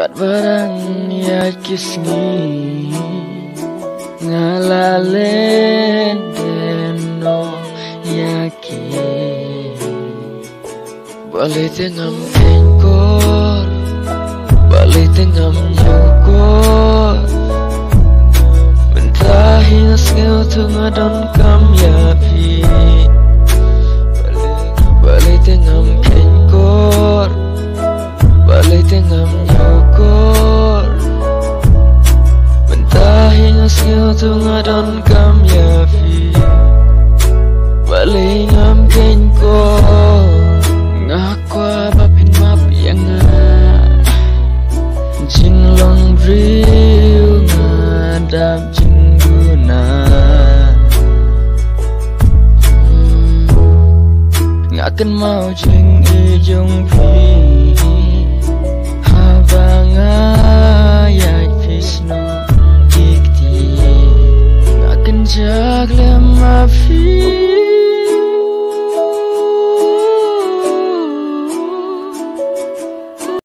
Kat barang ya kisngi ngalalen deno yakin balik tengam kengkor balik tengam nyokor mentahin sengau tengah don kam yapi balik tengam kengkor balik tengam nyokor mentahin sengau tengah don kam yapi balik ngam kengkor ngakwa bapin map yang jin long riu ngadap jin guna ngakan mau jing ijong pi habanga ya pisno dikti ngakan jag lema fi